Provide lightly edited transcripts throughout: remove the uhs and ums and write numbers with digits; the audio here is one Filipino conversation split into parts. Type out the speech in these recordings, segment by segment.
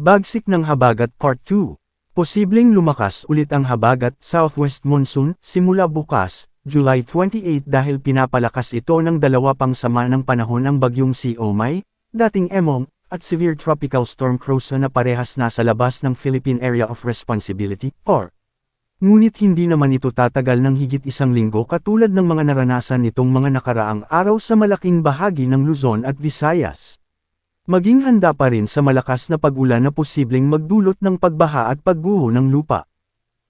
Bagsik ng habagat Part 2. Posibleng lumakas ulit ang habagat southwest monsoon simula bukas, July 28 dahil pinapalakas ito ng dalawa pang sama ng panahon ang bagyong si Omai, dating Emong, at severe tropical storm Krosa na parehas nasa labas ng Philippine Area of Responsibility, or. Ngunit hindi naman ito tatagal ng higit isang linggo katulad ng mga naranasan nitong mga nakaraang araw sa malaking bahagi ng Luzon at Visayas. Maging handa pa rin sa malakas na pag-ulan na posibleng magdulot ng pagbaha at pagguho ng lupa.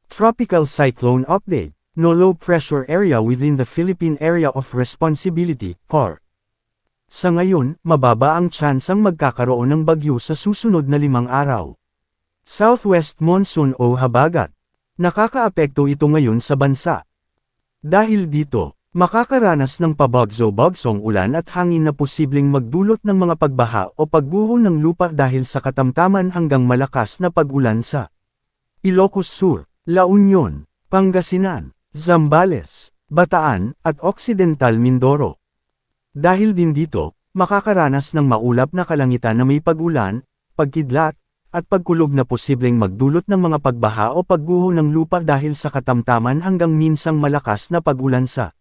Tropical Cyclone Update. No low pressure area within the Philippine Area of Responsibility, PAR. Sa ngayon, mababa ang tsansang magkakaroon ng bagyo sa susunod na 5 araw. Southwest monsoon o habagat. Nakakaapekto ito ngayon sa bansa. Dahil dito, makakaranas ng pabagso-bagsong ulan at hangin na posibleng magdulot ng mga pagbaha o pagguho ng lupa dahil sa katamtaman hanggang malakas na pag-ulan sa Ilocos Sur, La Union, Pangasinan, Zambales, Bataan, at Occidental Mindoro. Dahil din dito, makakaranas ng maulap na kalangitan na may pag-ulan, pagkidlat, at pagkulog na posibleng magdulot ng mga pagbaha o pagguho ng lupa dahil sa katamtaman hanggang minsang malakas na pag-ulan sa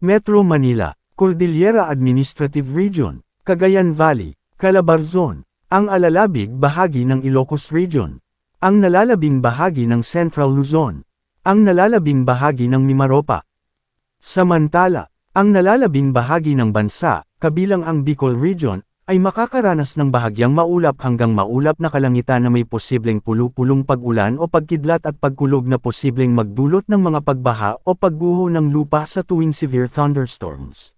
Metro Manila, Cordillera Administrative Region, Cagayan Valley, Calabarzon, ang alalabig bahagi ng Ilocos Region, ang nalalabing bahagi ng Central Luzon, ang nalalabing bahagi ng Mimaropa. Samantala, ang nalalabing bahagi ng bansa, kabilang ang Bicol Region, ay makakaranas ng bahagyang maulap hanggang maulap na kalangitan na may posibleng pulu-pulong pag-ulan o pagkidlat at pagkulog na posibleng magdulot ng mga pagbaha o pagguho ng lupa sa tuwing severe thunderstorms.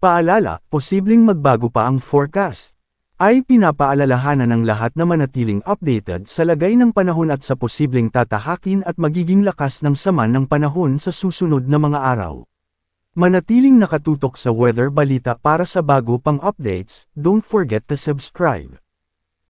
Paalala, posibleng magbago pa ang forecast. Ay pinapaalalahanan ng lahat na manatiling updated sa lagay ng panahon at sa posibleng tatahakin at magiging lakas ng sama ng panahon sa susunod na mga araw. Manatiling nakatutok sa Weather Balita para sa bago pang updates, don't forget to subscribe.